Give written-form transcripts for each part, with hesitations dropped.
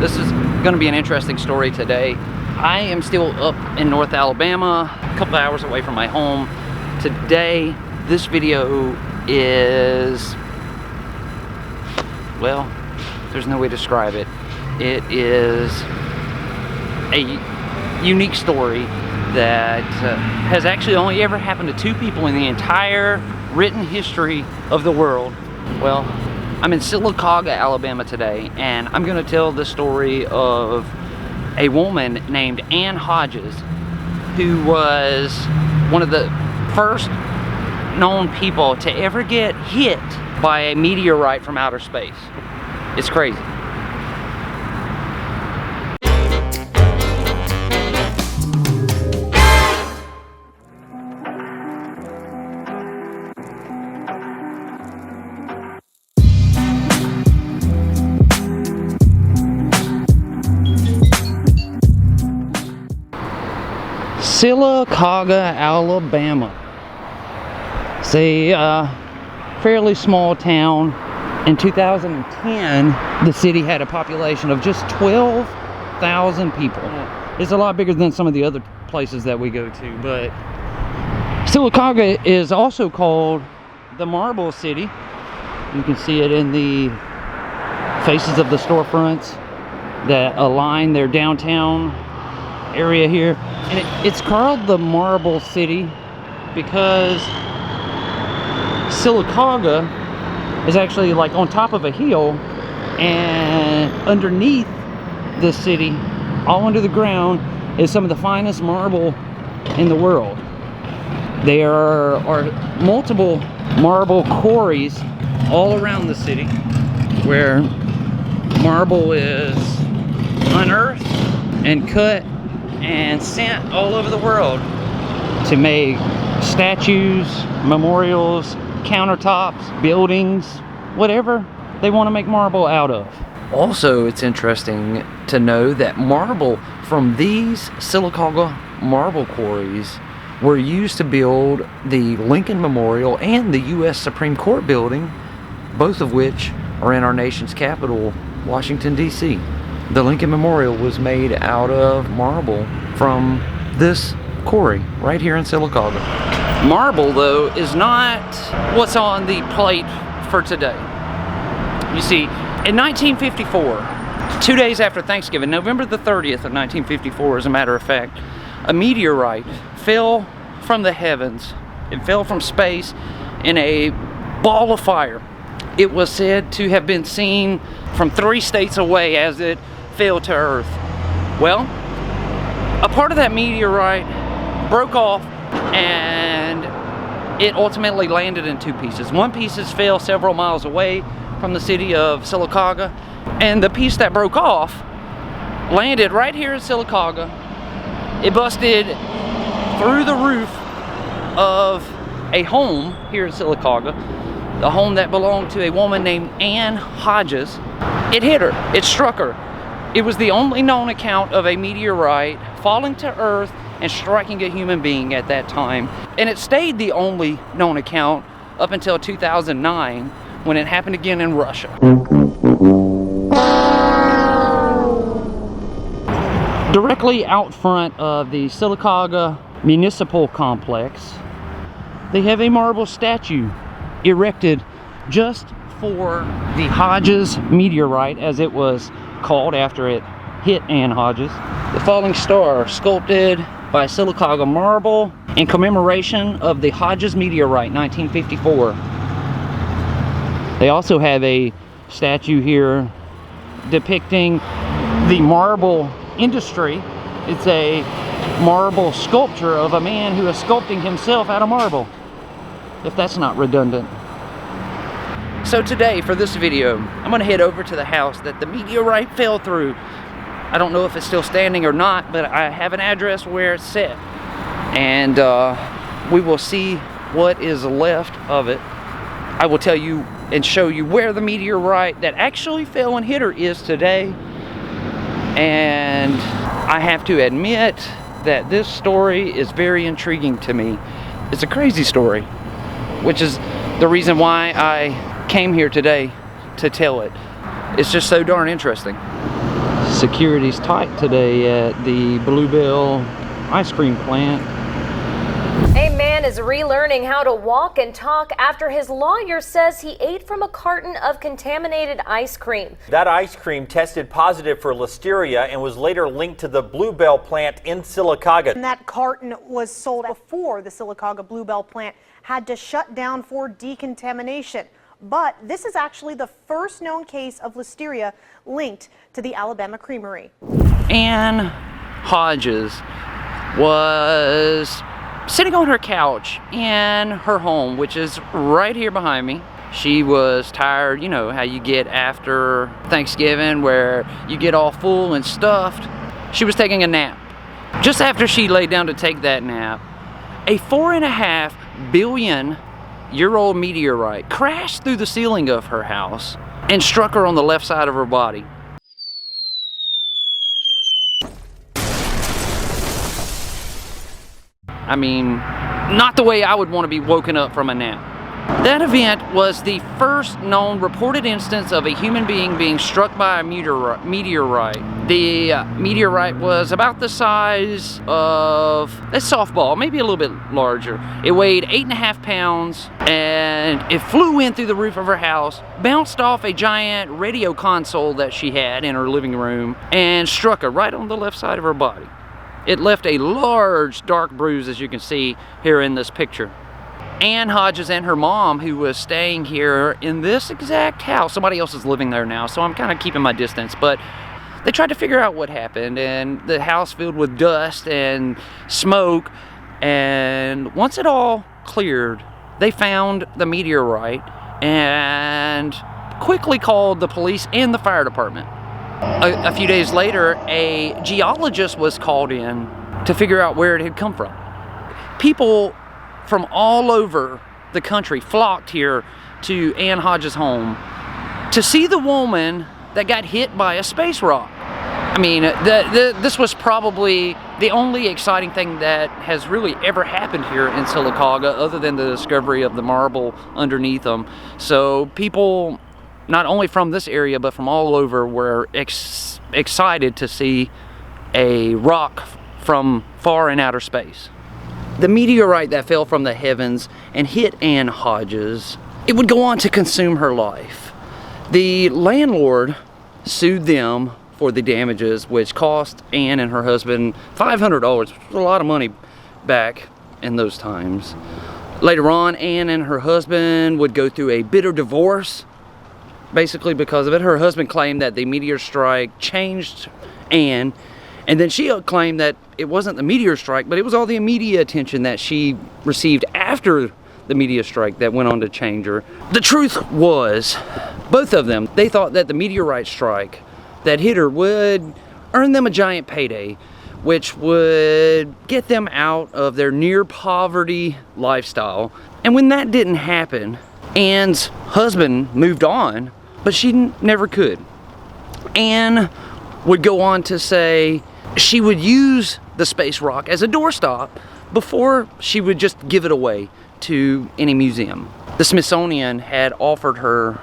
This is going to be an interesting story today. I am still up in North Alabama, a couple hours away from my home. Today, this video is, well, there's no way to describe it. It is a unique story that has actually only ever happened to two people in the entire written history of the world. Well, I'm in Sylacauga, Alabama today, and I'm going to tell the story of a woman named Ann Hodges, who was one of the first known people to ever get hit by a meteorite from outer space. It's crazy. Sylacauga, Alabama. It's a fairly small town. In 2010, the city had a population of just 12,000 people. It's a lot bigger than some of the other places that we go to, but Sylacauga is also called the Marble City. You can see it in the faces of the storefronts that align their downtown area here. And it's called the Marble City because Sylacauga is actually like on top of a hill, and underneath the city, all under the ground, is some of the finest marble in the world. There are multiple marble quarries all around the city where marble is unearthed and cut and sent all over the world to make statues, memorials, countertops, buildings, whatever they want to make marble out of. Also, it's interesting to know that marble from these Sylacauga marble quarries were used to build the Lincoln Memorial and the U.S. Supreme Court building, both of which are in our nation's capital, Washington, D.C. The Lincoln Memorial was made out of marble from this quarry right here in Sylacauga. Marble, though, is not what's on the plate for today. You see, in 1954, 2 days after Thanksgiving, November the 30th of 1954, as a matter of fact, a meteorite fell from the heavens. It fell from space in a ball of fire. It was said to have been seen from 3 states away as it fell to Earth. Well, a part of that meteorite broke off and it ultimately landed in 2 pieces. One piece fell several miles away from the city of Sylacauga, and the piece that broke off landed right here in Sylacauga. It busted through the roof of a home here in Sylacauga, the home that belonged to a woman named Ann Hodges. It hit her. It struck her. It was the only known account of a meteorite falling to Earth and striking a human being at that time. And it stayed the only known account up until 2009, when it happened again in Russia. Directly out front of the Sylacauga Municipal Complex, they have a marble statue erected just for the Hodges meteorite, as it was called after it hit Ann Hodges. The falling star sculpted by Sylacauga marble in commemoration of the Hodges meteorite 1954. They also have a statue here depicting the marble industry. It's a marble sculpture of a man who is sculpting himself out of marble, if that's not redundant. So today, for this video, I'm going to head over to the house that the meteorite fell through. I don't know if it's still standing or not, but I have an address where it's set. And we will see what is left of it. I will tell you and show you where the meteorite that actually fell and hit her is today. And I have to admit that this story is very intriguing to me. It's a crazy story, which is the reason why I came here today to tell it. It's just so darn interesting. Security's tight today at the Bluebell ice cream plant. A man is relearning how to walk and talk after his lawyer says he ate from a carton of contaminated ice cream. That ice cream tested positive for listeria and was later linked to the Bluebell plant in Sylacauga. And that carton was sold before the Sylacauga Bluebell plant had to shut down for decontamination. But this is actually the first known case of listeria linked to the Alabama creamery. Ann Hodges was sitting on her couch in her home, which is right here behind me. She was tired, you know how you get after Thanksgiving where you get all full and stuffed. She was taking a nap. Just after she laid down to take that nap, a 4.5 billion year old meteorite crashed through the ceiling of her house and struck her on the left side of her body. I mean, not the way I would want to be woken up from a nap. That event was the first known reported instance of a human being struck by a meteorite. The meteorite was about the size of a softball, maybe a little bit larger. It weighed 8.5 pounds and it flew in through the roof of her house, bounced off a giant radio console that she had in her living room, and struck her right on the left side of her body. It left a large dark bruise, as you can see here in this picture. Ann Hodges and her mom, who was staying here in this exact house, somebody else is living there now, so I'm kind of keeping my distance, but they tried to figure out what happened, and the house filled with dust and smoke, and once it all cleared, they found the meteorite and quickly called the police and the fire department. A few days later, a geologist was called in to figure out where it had come from. People from all over the country flocked here to Ann Hodges' home to see the woman that got hit by a space rock. I mean, this was probably the only exciting thing that has really ever happened here in Sylacauga, other than the discovery of the marble underneath them. So people, not only from this area, but from all over, were excited to see a rock from far in outer space. The meteorite that fell from the heavens and hit Ann Hodges, it would go on to consume her life. The landlord sued them for the damages, which cost Ann and her husband $500, which was a lot of money back in those times. Later on, Ann and her husband would go through a bitter divorce, basically because of it. Her husband claimed that the meteor strike changed Ann, and then she claimed that it wasn't the meteor strike, but it was all the media attention that she received after the meteor strike that went on to change her. The truth was, both of them, they thought that the meteorite strike that hit her would earn them a giant payday, which would get them out of their near poverty lifestyle. And when that didn't happen, Ann's husband moved on, but she never could. Ann would go on to say she would use the space rock as a doorstop before she would just give it away to any museum. The Smithsonian had offered her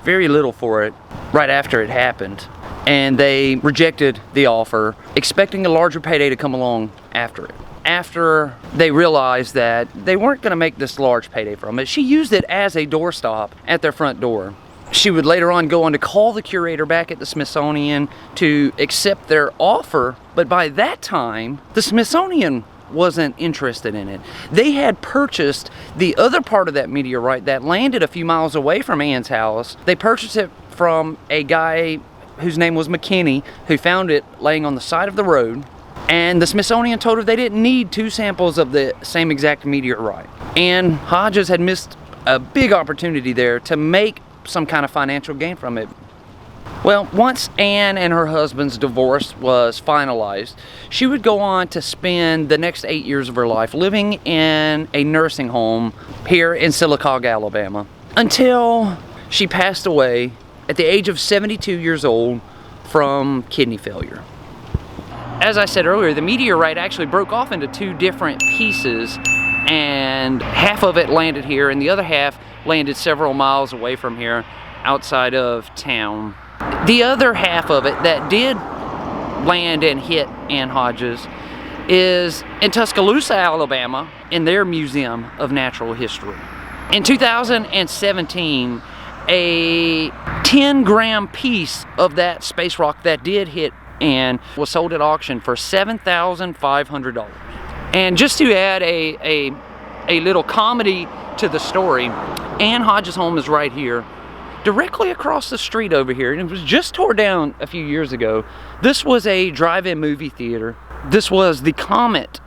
very little for it right after it happened, and they rejected the offer, expecting a larger payday to come along after it. After they realized that they weren't going to make this large payday from it, she used it as a doorstop at their front door. She would later on go on to call the curator back at the Smithsonian to accept their offer, but by that time, the Smithsonian wasn't interested in it. They had purchased the other part of that meteorite that landed a few miles away from Ann's house. They purchased it from a guy whose name was McKinney, who found it laying on the side of the road, and the Smithsonian told her they didn't need 2 samples of the same exact meteorite. And Hodges had missed a big opportunity there to make some kind of financial gain from it. Well, once Ann and her husband's divorce was finalized, she would go on to spend the next 8 years of her life living in a nursing home here in Sylacauga, Alabama, until she passed away at the age of 72 years old from kidney failure. As I said earlier, the meteorite actually broke off into 2 different pieces, and half of it landed here and the other half landed several miles away from here outside of town. The other half of it that did land and hit Ann Hodges is in Tuscaloosa, Alabama, in their Museum of Natural History. In 2017, a 10-gram piece of that space rock that did hit Ann was sold at auction for $7,500. And just to add a little comedy to the story, Ann Hodges Home is right here, directly across the street over here, and it was just tore down a few years ago. This was a drive-in movie theater. This was the Comet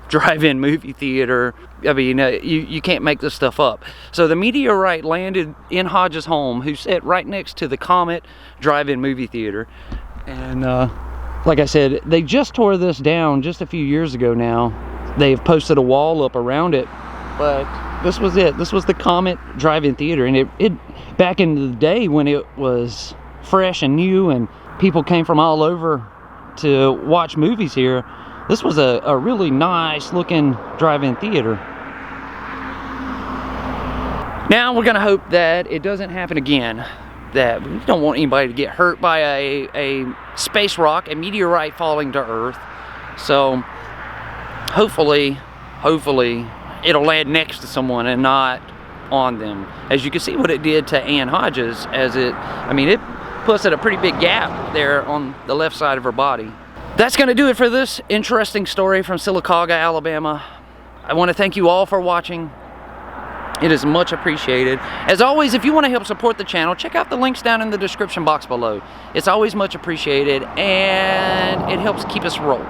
drive-in movie theater. I mean, you can't make this stuff up. So the meteorite landed in Hodges Home, who sat right next to the Comet drive-in movie theater. And like I said, they just tore this down just a few years ago now. They've posted a wall up around it, but this was it. This was the Comet drive-in theater, and it back in the day when it was fresh and new and people came from all over to watch movies here, this was a really nice looking drive-in theater. Now we're gonna hope that it doesn't happen again, that we don't want anybody to get hurt by a space rock, a meteorite falling to Earth. So hopefully it'll land next to someone and not on them. As you can see what it did to Ann Hodges, it puts a pretty big gap there on the left side of her body. That's going to do it for this interesting story from Sylacauga, Alabama. I want to thank you all for watching. It is much appreciated. As always, if you want to help support the channel, check out the links down in the description box below. It's always much appreciated, and it helps keep us rolling.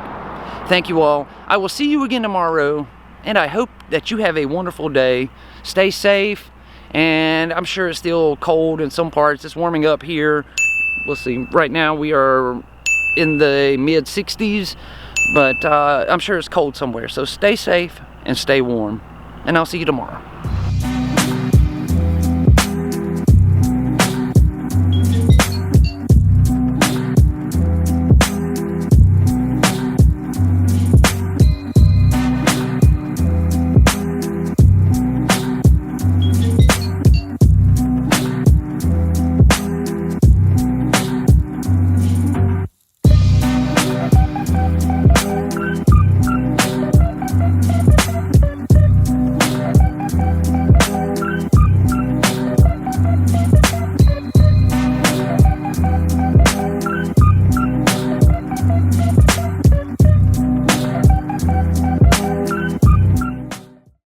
Thank you all. I will see you again tomorrow, and I hope that you have a wonderful day. Stay safe, and I'm sure it's still cold in some parts. It's warming up here. We'll see. Right now we are in the mid 60s, but I'm sure it's cold somewhere. So stay safe and stay warm, and I'll see you tomorrow.